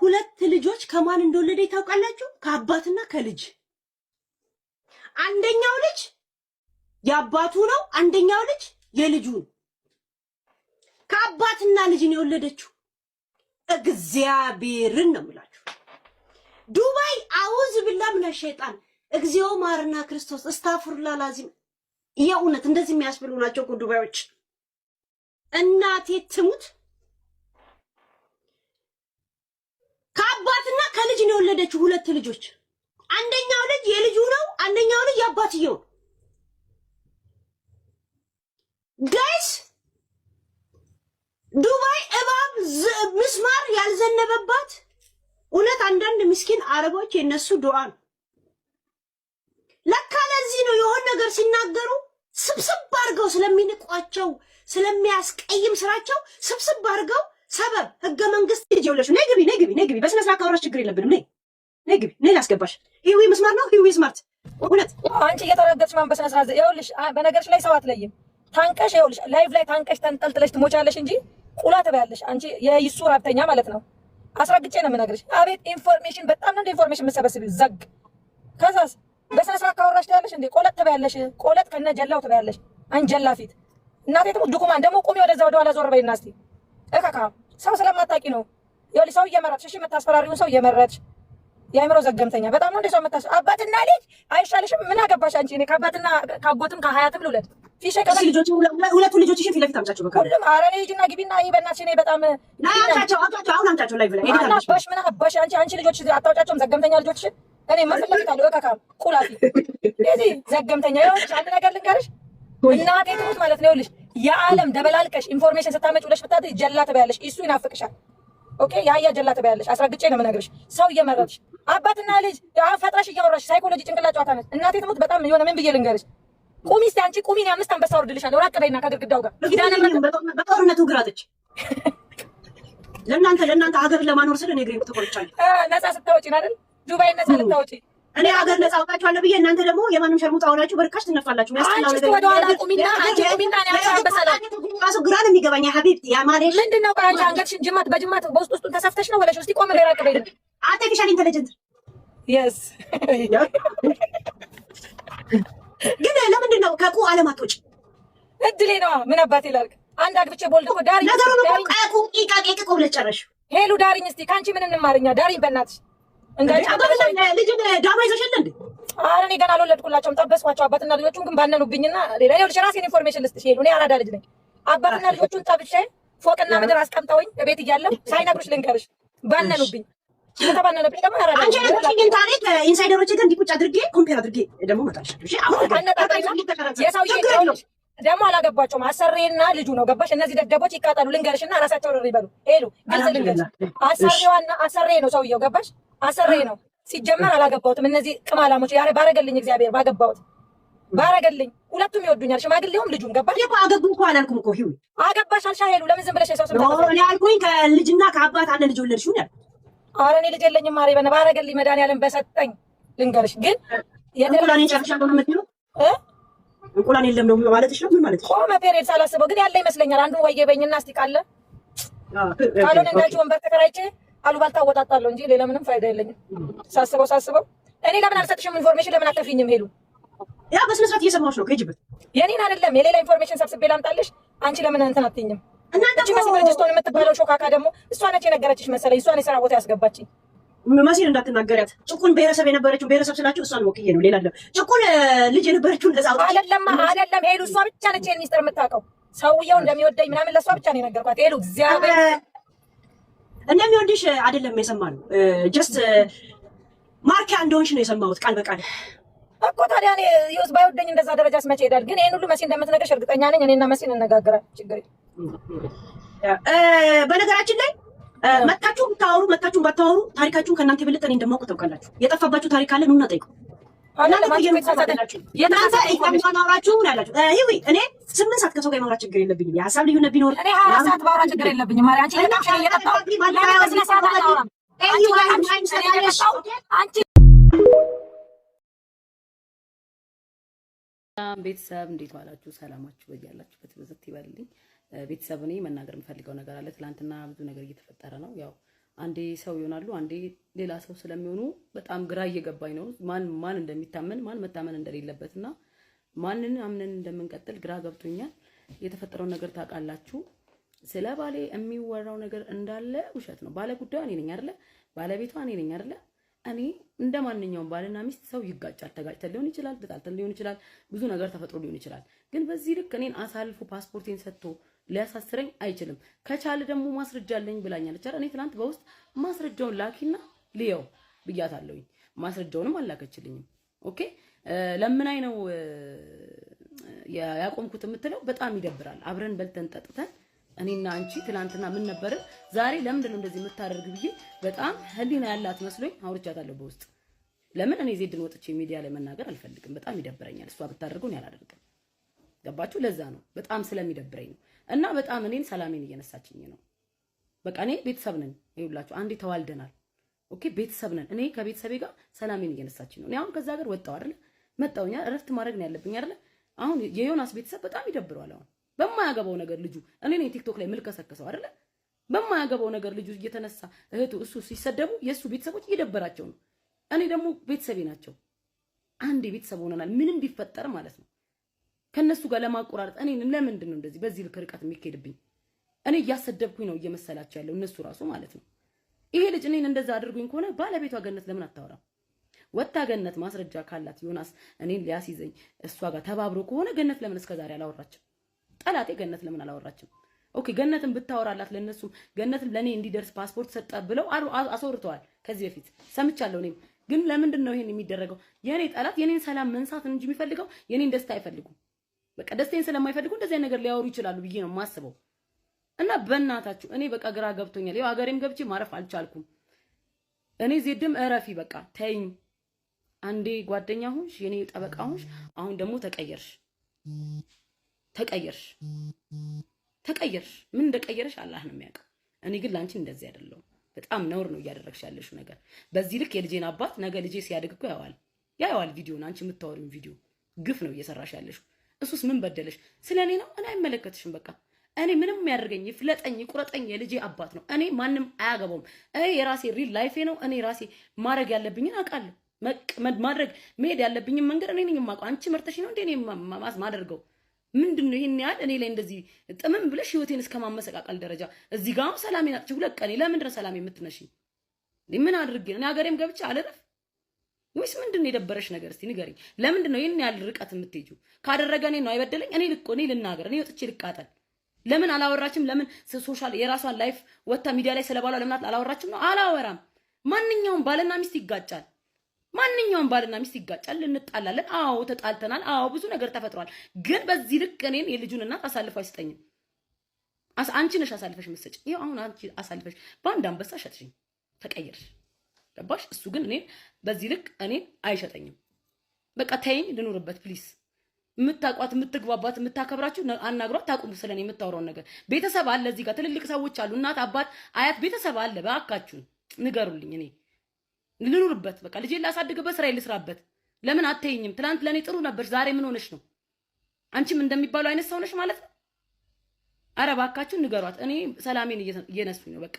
ሁለት ልጆች ከማን እንደወለደ ታውቃላችሁ? ከአባትና ከልጅ። አንደኛው ልጅ የአባቱ ነው፣ አንደኛው ልጅ የልጁ ነው። ከአባትና ልጅ ነው የወለደችው። እግዚአብሔርን ነው የምላችሁ። ዱባይ አውዝ ብላ ምን ሸይጣን እግዚኦ ማርና ክርስቶስ እስታፍሩላ ላዚም የእውነት እንደዚህ የሚያስብሉ ናቸው እኮ ዱባዮች። እናቴ ትሙት ከአባትና ከልጅ ነው የወለደችው ሁለት ልጆች። አንደኛው ልጅ የልጁ ነው፣ አንደኛው ልጅ የአባትየው። ጋይስ ዱባይ እባብ ምስማር ያልዘነበባት እውነት አንዳንድ ምስኪን አረቦች የነሱ ዱዓ ነው። ለካ ለዚህ ነው የሆነ ነገር ሲናገሩ ስብስብ አድርገው ስለሚንቋቸው ስለሚያስቀይም ስራቸው ስብስብ አድርገው ሰበብ ህገ መንግስት ይጀውለሽ ነይ ግቢ በስነ ስርዓት ካወራሽ ችግር የለብንም። ነይ ግቢ ነይ ላስገባሽ። ሂዊ ምስማር ነው ሂዊ ስማርት እውነት አንቺ እየተረገጥሽ ማን በስነ ስርዓት ይኸውልሽ፣ በነገርሽ ላይ ሰው አትለይም። ታንቀሽ ይኸውልሽ ላይቭ ላይ ታንቀሽ ተንጠልጥለሽ ትሞቻለሽ እንጂ ቁላ ትበያለሽ። አንቺ የይሱ ራብተኛ ማለት ነው። አስረግጬ ነው የምነግርሽ። አቤት ኢንፎርሜሽን፣ በጣም ነው ኢንፎርሜሽን የምትሰበስቢው። ዘግ ከዛስ በስነ ስርዓት ካወራሽ ትያለሽ እንዴ ቆለጥ ትበያለሽ። ቆለጥ ከነ ጀላው ትበያለሽ። አንጀላ ፊት እናቴ ትሙት ዱኩማን ደግሞ ቁሚ ወደዛ ወደኋላ ዞር በይና እስቲ እካካ ሰው ስለማታውቂ ነው። ይኸውልሽ ሰው እየመረጥሽ እሺ፣ የምታስፈራሪውን ሰው እየመረጥሽ የአእምሮ ዘገምተኛ በጣም ነው እንደ ሰው የምታስ አባትና ልጅ አይሻልሽም? ምን አገባሽ አንቺ? እኔ ከአባትና ከአጎትም ከሀያትም ልውለድ ፊሽ ከዚህ ልጆች ሁለቱ ልጆችሽን ፊት ለፊት አምጫቸው። በቃ ሁሉም ኧረ እኔ ሂጂና ግቢና ይሄ በእናትሽ እኔ በጣም አምጫቸው አሁን አምጫቸው ላይ ብለህ ሄደህ አባሽ ምን አባሽ አንቺ ልጆች አታውጫቸውም? ዘገምተኛ ልጆችሽን እኔ መፍለፊት አለው እካካ ቁላፊ እዚህ ዘገምተኛ። ይኸውልሽ አንድ ነገር ልንገርሽ እናቴ ትሙት ማለት ነው። ይኸውልሽ የዓለም ደበላልቀሽ ኢንፎርሜሽን ስታመጪ ብለሽ ብታድሪ ጀላ ትበያለሽ። እሱ ይናፍቅሻል። ኦኬ ያያ ጀላ ትበያለሽ። አስረግጬ ነው የምነግርሽ። ሰው እየመረጥሽ አባትና ልጅ ፈጥረሽ እያወራሽ ሳይኮሎጂ ጭንቅላት ጨዋታ ነች። እናቴ ትሙት በጣም የሆነ ምን ብዬ ልንገርሽ? ቁሚ እስኪ አንቺ ቁሚ። አምስት አንበሳ ወርድልሻለሁ። ራቅ በይና ከግድግዳው ጋር በጦርነቱ ግራጥች ለእናንተ ሀገር ለማኖር ስለ እኔ ግሬም ተቆርጫለሁ። ነፃ ስታወጪ አይደል ዱባይ ነፃ ልታወጪ እኔ ሀገር ነፃ አውጣችኋለሁ ብዬ እናንተ ደግሞ የማንም ሸርሙጣ ሆናችሁ በርካሽ ትነፋላችሁ። ያስጠላው ነገር ወደ ኋላ ቁሚና አንቺ ቁሚና ነው በሰላም ራሱ ግራ ነው የሚገባኝ። ሀቢብቲ ያ ማለሽ ምንድነው? ቃንቺ አንገትሽን ጅማት በጅማት ውስጡን ተሰፍተሽ ነው ወለሽ። እስቲ ቆም በይ ራቅ በይ። አርቲፊሻል ኢንተለጀንት የስ ግን ለምንድን ነው ከቁ ዓለም አትወጪ? እድሌ ነዋ። ምን አባቴ ላድርግ? አንድ አግብቼ ቦልድ እኮ ዳሪኝ። ነገሩ ነው ቃቁ ቂቃቄ ብለሽ ጨረሽ። ሄሉ ዳሪኝ እስቲ። ካንቺ ምን እንማርኛ? ዳሪኝ በእናትሽ። እንጋጭ አባብላ ልጅ ዳማ ይዘሽል እንዴ? ኧረ እኔ ገና አልወለድኩላቸውም። ጠበስኳቸው። አባትና ልጆቹን ግን ባነኑብኝና ሌላ ይኸውልሽ ራሴን ኢንፎርሜሽን ልስጥሽ። ሄሉ እኔ አራዳ ልጅ ነኝ። አባትና ልጆቹን ጠብሼ ፎቅና ምድር አስቀምጠውኝ ቤት እያለሁ ሳይነግሩሽ ልንገርሽ ባነኑብኝ። ከተባነነብኝ ደግሞ አራዳ ልጅ ነኝ። ግን ታሪክ ኢንሳይደሮች ጋር እንዲቁጭ አድርጌ ኮምፔር አድርጌ ደግሞ መጣልሽ። እሺ አሁን የሰውዬ ደግሞ አላገባቸውም። አሰሬና ልጁ ነው ገባሽ? እነዚህ ደደቦች ይቃጠሉ። ልንገርሽና ራሳቸው ርር ይበሉ። ሄሉ ግልጽ ልንገርሽ፣ አሰሬዋና አሰሬ ነው ሰውየው ገባሽ? አሰሬ ነው ሲጀመር። አላገባሁትም። እነዚህ ቅማላሞች ያሬ ባረገልኝ እግዚአብሔር ባገባሁት ባረገልኝ። ሁለቱም ይወዱኛል፣ ሽማግሌውም ልጁም ገባሽ? አገቡ እኮ አላልኩም እኮ ሂዊ አገባሽ አልሻ። ሄሉ ለምን ዝም ብለሽ የሰው ስም እኔ አልኩኝ ከልጅና ከአባት አንድ ልጅ ወለድሽው ነው። ኧረ እኔ ልጅ የለኝም ማሬ። ባረገልኝ መድኃኒዓለም በሰጠኝ ልንገርሽ። ግን እንቁላሌን ጨርሻለሁ ነው የምትይው? እንቁላል የለም ነው ማለትሽ ነው? ምን ማለትሽ? ቆመ ፔሬድ ሳላስበው ግን ያለ ይመስለኛል። አንዱ ወየ በኝና እስቲ ቃለ ካልሆነ እንዳንቺ ወንበር ተከራይቼ አሉባልታ አወጣጣለሁ እንጂ ሌላ ምንም ፋይዳ የለኝም። ሳስበው እኔ ለምን አልሰጥሽም ኢንፎርሜሽን? ለምን አትከፍይኝም? ሄሉ ያ በስነ ስርዓት እየሰማሁሽ ነው። ከጅበት የኔን አይደለም የሌላ ኢንፎርሜሽን ሰብስቤ ላምጣልሽ። አንቺ ለምን እንትን አትይኝም? እናንተ መስመርጅስቶን የምትባለው ሾካካ ደግሞ እሷ ነች የነገረችሽ መሰለኝ። እሷን የሥራ ቦታ ያስገባችኝ መሲል እንዳትናገሪያት። ጭቁን ብሔረሰብ የነበረችው ብሔረሰብ ስላችሁ እሷን ወክዬ ነው። ሌላ አይደለም። ጭቁን ልጅ የነበረችውን ለዛ አይደለም ሄሉ እሷ ብቻ ነች ይሄን ሚስጥር የምታውቀው። ሰውየው እንደሚወደኝ ምናምን ለእሷ ብቻ ነው የነገርኳት። ሄሉ እግዚአብሔር እንደሚወድሽ አይደለም የሰማነው። ጀስት ማርኪያ እንደሆንሽ ነው የሰማሁት ቃል በቃል እኮ። ታዲያ እኔ ይኸውስ ባይወደኝ እንደዛ ደረጃ ስመቼ ይሄዳል። ግን ይሄን ሁሉ መሲ እንደምትነግርሽ እርግጠኛ ነኝ። እኔና መሲ እንነጋገራለን። ችግር በነገራችን ላይ መታችሁ ብታወሩ መታችሁ ባታወሩ ታሪካችሁን ከእናንተ የበለጠ እኔ እንደማውቅ ታውቃላችሁ። የጠፋባችሁ ታሪክ አለ ኑና ጠይቁ። እናንተ ማውራችሁ ምን ያላችሁ ሂዊ እኔ 8 ሰዓት ከሰው ጋር የማውራት ችግር የለብኝም። የሀሳብ ልዩነት ቢኖር እኔ 24 ሰዓት ባወራ ችግር የለብኝም። ማሪ አንቺ ለምን እየጠጣሁ በስነ ስርዓት አላወራም። አንቺ ቤተሰብ እንዴት ዋላችሁ? ሰላማችሁ በያላችሁበት በዘት ይበልልኝ። ቤተሰብ እኔ መናገር የምፈልገው ነገር አለ። ትላንትና ብዙ ነገር እየተፈጠረ ነው። ያው አንዴ ሰው ይሆናሉ፣ አንዴ ሌላ ሰው ስለሚሆኑ በጣም ግራ እየገባኝ ነው። ማን እንደሚታመን ማን መታመን እንደሌለበትና ማንን አምነን እንደምንቀጥል ግራ ገብቶኛል። የተፈጠረው ነገር ታውቃላችሁ። ስለ ባሌ የሚወራው ነገር እንዳለ ውሸት ነው። ባለ ጉዳዩ እኔ ነኝ አይደለ? ባለቤቷ እኔ ነኝ አይደለ? እኔ እንደማንኛውም ባልና ሚስት ሰው ይጋጫል። ተጋጭተን ሊሆን ይችላል፣ ተጣልተን ሊሆን ይችላል፣ ብዙ ነገር ተፈጥሮ ሊሆን ይችላል። ግን በዚህ ልክ እኔን አሳልፎ ፓስፖርቴን ሰጥቶ ሊያሳስረኝ አይችልም። ከቻለ ደግሞ ማስረጃ አለኝ ብላኛለች አይደል? እኔ ትናንት በውስጥ ማስረጃውን ላኪና ልየው ብያታለሁኝ። ማስረጃውንም አላከችልኝም። ኦኬ ለምናይ ነው ያቆምኩት የምትለው በጣም ይደብራል። አብረን በልተን ጠጥተን እኔና አንቺ ትላንትና ምን ነበር ዛሬ ለምንድን ነው እንደዚህ የምታደርግ ብዬ በጣም ህሊና ያላት መስሎኝ አውርቻታለሁ በውስጥ። ለምን እኔ ዜድን ወጥቼ ሚዲያ ላይ መናገር አልፈልግም። በጣም ይደብረኛል። እሷ ብታደርገው እኔ አላደርግም። ገባችሁ? ለዛ ነው በጣም ስለሚደብረኝ ነው። እና በጣም እኔን ሰላሜን እየነሳችኝ ነው። በቃ እኔ ቤተሰብ ነን። ይኸውላችሁ አንዴ ተዋልደናል። ኦኬ ቤተሰብ ነን። እኔ ከቤተሰቤ ጋር ሰላሜን እየነሳችኝ ነው። እኔ አሁን ከዛ ሀገር ወጣሁ አይደል? መጣሁኛ እረፍት ማድረግ ነው ያለብኝ አይደል? አሁን የዮናስ ቤተሰብ በጣም ይደብረዋል። አሁን በማያገባው ነገር ልጁ እኔ ነኝ ቲክቶክ ላይ ምልከሰከሰው አይደል? በማያገባው ነገር ልጁ እየተነሳ እህቱ እሱ ሲሰደቡ የሱ ቤተሰቦች እየደበራቸው ነው። እኔ ደግሞ ቤተሰቤ ናቸው። አንዴ ቤተሰብ ሆነናል። ምንም ቢፈጠር ማለት ነው። ከነሱ ጋር ለማቆራረጥ እኔ ለምንድን ነው እንደዚህ በዚህ ልክ ርቀት የሚካሄድብኝ? እኔ እያሰደብኩኝ ነው እየመሰላቸው ያለው እነሱ ራሱ ማለት ነው። ይሄ ልጅ እኔን እንደዛ አድርጉኝ ከሆነ ባለቤቷ ገነት ለምን አታወራም? ወጣ ገነት ማስረጃ ካላት ዮናስ እኔን ሊያስይዘኝ እሷ ጋር ተባብሮ ከሆነ ገነት ለምን እስከዛሬ አላወራችም? ጠላቴ ገነት ለምን አላወራችም? ኦኬ ገነትን ብታወራላት ለነሱ ገነትን ለኔ እንዲደርስ ፓስፖርት ሰጣ ብለው አስወርተዋል። ከዚህ በፊት ሰምቻለሁ። እኔም ግን ለምንድን ነው ይሄን የሚደረገው? የኔ ጠላት የኔን ሰላም መንሳት እንጂ የሚፈልገው የኔን ደስታ አይፈልጉም። በቃ ደስታዬን ስለማይፈልጉ እንደዚህ ነገር ሊያወሩ ይችላሉ ብዬ ነው የማስበው። እና በእናታችሁ እኔ በቃ ግራ ገብቶኛል። ያው ሀገሬም ገብቼ ማረፍ አልቻልኩም። እኔ ዜድም እረፊ በቃ ተይኝ። አንዴ ጓደኛ ሁንሽ፣ የኔ ጠበቃ ሁንሽ፣ አሁን ደግሞ ተቀየርሽ። ምን እንደቀየረሽ አላህ ነው የሚያውቀው። እኔ ግን ላንቺ እንደዚህ አይደለም። በጣም ነውር ነው እያደረግሽ ያለሽው ነገር። በዚህ ልክ የልጄን አባት ነገ ልጄ ሲያድግ እኮ ያየዋል ቪዲዮን፣ አንቺ የምታወሪውን ቪዲዮ ግፍ ነው እየሰራሽ ያለሽው። እሱስ ምን በደለሽ? ስለኔ ነው? እኔ አይመለከትሽም። በቃ እኔ ምንም ያደርገኝ ይፍለጠኝ ቁረጠኝ የልጄ አባት ነው። እኔ ማንም አያገባውም። እኔ የራሴ ሪል ላይፌ ነው። እኔ ራሴ ማድረግ ያለብኝን አውቃለሁ። ማድረግ መሄድ ያለብኝን መንገድ እኔ ነኝ የማውቀው። አንቺ መርተሽ ነው እንዴ እኔ ማደርገው? ምንድነው ይሄን ያህል እኔ ላይ እንደዚህ ጥምም ብለሽ ህይወቴን እስከማመሰቃቀል ደረጃ እዚህ ጋር ሰላሜን አጥቼ 2 ቀን ለምንድን ነው ሰላም የምትነሺ? ምን አድርጌ እኔ ሀገሬም ገብቼ አልረፍ ወይስ ምንድነው የደበረሽ ነገር? እስቲ ንገሪኝ። ለምንድን ነው ይሄን ያህል ርቀት የምትሄጂው? ካደረገ እኔ ነው አይበደለኝ? እኔ ልናገር፣ እኔ ወጥቼ ልቃጠል? ለምን አላወራችም? ለምን ሶሻል የራሷን ላይፍ ወጣ ሚዲያ ላይ ስለባሏ ለምን አላወራችም ነው? አላወራም። ማንኛውም ባልና ሚስት ይጋጫል። እንጣላለን። አዎ ተጣልተናል። አዎ ብዙ ነገር ተፈጥሯል። ግን በዚህ ልክ እኔን የልጁን እናት አሳልፎ አይሰጠኝም። አንቺ ነሽ አሳልፈሽ መስጠኝ። ይሄ አሁን አንቺ አሳልፈሽ በአንድ አንበሳ ሸጥሽኝ፣ ተቀየርሽ። ገባሽ? እሱ ግን እኔን በዚህ ልክ እኔን አይሸጠኝም። በቃ ተይኝ፣ ልኑርበት ፕሊስ። የምታቋት የምትግባባት የምታከብራችሁ አናግሯት። ታቁሙ ስለኔ የምታወራውን ነገር። ቤተሰብ አለ እዚህ ጋር ትልልቅ ሰዎች አሉ፣ እናት አባት አያት ቤተሰብ አለ። በአካችሁን ንገሩልኝ። እኔ ልኑርበት። በቃ ልጄ ላሳድግበት፣ ስራዬ ልስራበት። ለምን አትይኝም? ትናንት ለኔ ጥሩ ነበር፣ ዛሬ ምን ሆነሽ ነው? አንቺም እንደሚባለው አይነት ሰው ነሽ ማለት ነው። አረ ባካችሁ ንገሯት። እኔ ሰላሜን እየነሱኝ ነው በቃ